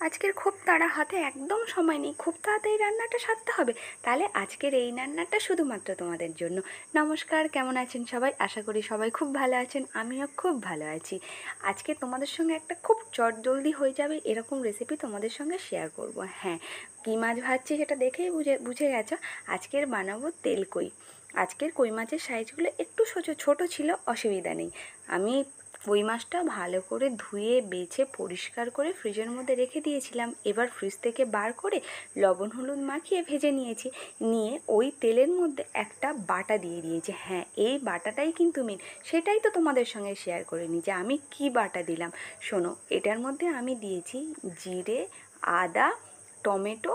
আজকের খুব তাড়া, হাতে একদম সময় নেই, খুব তাড়াতাড়ি রান্নাটা সারতে হবে, তাহলে আজকের এই রান্নাটা শুধুমাত্র তোমাদের জন্য। নমস্কার, কেমন আছেন সবাই? আশা করি সবাই খুব ভালো আছেন, আমিও খুব ভালো আছি। আজকে তোমাদের সঙ্গে একটা খুব চটজলদি হয়ে যাবে এরকম রেসিপি তোমাদের সঙ্গে শেয়ার করব। হ্যাঁ, কী মাছ ভাজছি সেটা দেখেই বুঝে গেছো। আজকের বানাবো তেল কই। আজকের কই মাছের সাইজগুলো একটু ছোট ছিল, অসুবিধা নেই। আমি কই মাছটা ভালো করে ধুয়ে বেছে পরিষ্কার করে ফ্রিজের মধ্যে রেখে দিয়েছিলাম। এবার ফ্রিজ থেকে বার করে লবণ হলুদ মাখিয়ে ভেজে নিয়েছি। নিয়ে ওই তেলের মধ্যে একটা বাটা দিয়ে দিয়েছি। হ্যাঁ, এই বাটাটাই কিন্তু মেন, সেটাই তো তোমাদের সঙ্গে শেয়ার করে নিই যে আমি কি বাটা দিলাম। শোনো, এটার মধ্যে আমি দিয়েছি জিরে, আদা, টমেটো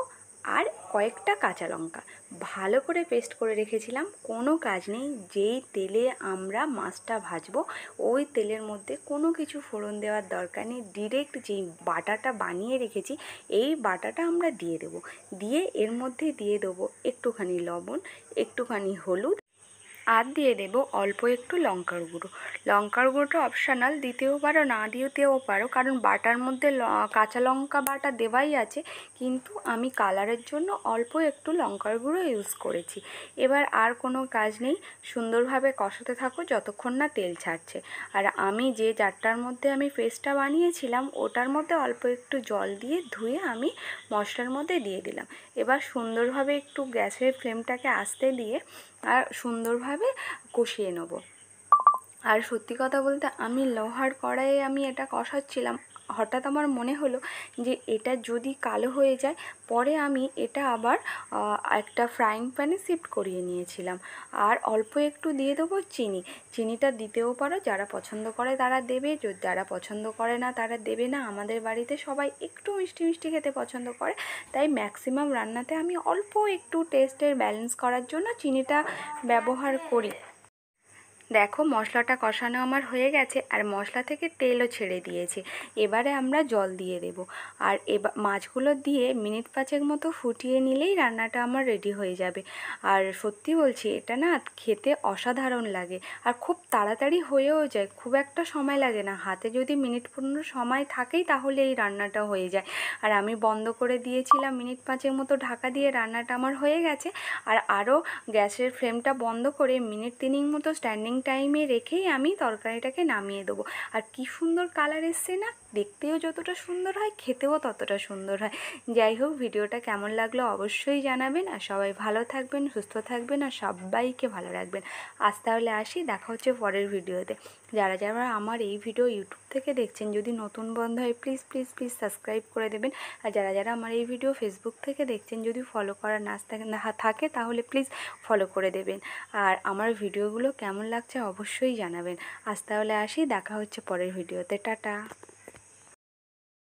আর কয়েকটা কাঁচা লঙ্কা। ভালো করে পেস্ট করে রেখেছিলাম। কোনো কাজ নেই, যেই তেলে আমরা মাছটা ভাজবো ওই তেলের মধ্যে কোনো কিছু ফোড়ন দেওয়ার দরকার নেই। ডিরেক্ট যেই বাটাটা বানিয়ে রেখেছি এই বাটাটা আমরা দিয়ে দেবো। দিয়ে এর মধ্যে দিয়ে দেবো একটুখানি লবণ, একটুখানি হলুদ, আর দিয়ে দেবো অল্প একটু লঙ্কার গুঁড়ো। লঙ্কার গুঁড়োটা অপশানাল, দিতেও পারো না দিতেও পারো, কারণ বাটার মধ্যে কাঁচা লঙ্কা বাটা দেওয়াই আছে, কিন্তু আমি কালারের জন্য অল্প একটু লঙ্কার গুঁড়ো ইউজ করেছি। এবার আর কোনো কাজ নেই, সুন্দরভাবে কষাতে থাকো যতক্ষণ না তেল ছাড়ছে। আর আমি যে জারটার মধ্যে আমি পেস্টটা বানিয়েছিলাম ওটার মধ্যে অল্প একটু জল দিয়ে ধুয়ে আমি মশলার মধ্যে দিয়ে দিলাম। এবার সুন্দরভাবে একটু গ্যাসের ফ্লেমটাকে আস্তে দিয়ে আর সুন্দরভাবে কষিয়ে নেব। আর সত্যি কথা বলতে আমি লোহার কড়াইয়ে আমি এটা কষাচ্ছিলাম, হঠাৎ আমার মনে হলো যে এটা যদি কালো হয়ে যায়, পরে আমি এটা আবার একটা ফ্রাইং প্যানে শিফট করিয়ে নিয়েছিলাম। আর অল্প একটু দিয়ে দেবো চিনি। চিনিটা দিতেও পারো, যারা পছন্দ করে তারা দেবে, যারা পছন্দ করে না তারা দেবে না। আমাদের বাড়িতে সবাই একটু মিষ্টি মিষ্টি খেতে পছন্দ করে, তাই ম্যাক্সিমাম রান্নাতে আমি অল্প একটু টেস্টের ব্যালেন্স করার জন্য চিনিটা ব্যবহার করি। দেখো, মশলাটা কষানো আমার হয়ে গেছে আর মশলা থেকে তেলও ছেড়ে দিয়েছে। এবারে আমরা জল দিয়ে দেব। আর এবার মাছগুলো দিয়ে মিনিট 5 মতো ফুটিয়ে নিলেই রান্নাটা আমার রেডি হয়ে যাবে। আর সত্যি বলছি, এটা না খেতে অসাধারণ লাগে আর খুব তাড়াতাড়ি হয়েও যায়, খুব একটা সময় লাগে না। হাতে যদি মিনিট 15 সময় থাকেই তাহলে এই রান্নাটা হয়ে যায়। আর আমি বন্ধ করে দিয়েছিলাম মিনিট 5 মতো ঢাকা দিয়ে, রান্নাটা আমার হয়ে গেছে। আর আরও গ্যাসের ফ্লেমটা বন্ধ করে মিনিট 3 মতো স্ট্যান্ডিং টাইমে রেখেই আমি তরকারিটাকে নামিয়ে দেবো। আর কি সুন্দর কালার এসছে না, দেখতেও যতটা সুন্দর হয় খেতেও ততটা সুন্দর হয়। যাই হোক, ভিডিওটা কেমন লাগলো অবশ্যই জানাবেন। আর সবাই ভালো থাকবেন, সুস্থ থাকবেন আর সবাইকে ভালো রাখবেন। আজ তাহলে আসি, দেখা হচ্ছে পরের ভিডিওতে। যারা যারা আমার এই ভিডিও ইউটিউব থেকে দেখছেন, যদি নতুন বন্ধু হয় প্লিজ প্লিজ প্লিজ সাবস্ক্রাইব করে দেবেন। আর যারা যারা আমার এই ভিডিও ফেসবুক থেকে দেখছেন, যদি ফলো করার না থাকে তাহলে প্লিজ ফলো করে দেবেন। আর আমার ভিডিওগুলো কেমন লাগছে অবশ্যই জানাবেন। আজ তাহলে আসি, দেখা হচ্ছে পরের ভিডিওতে। টাটা।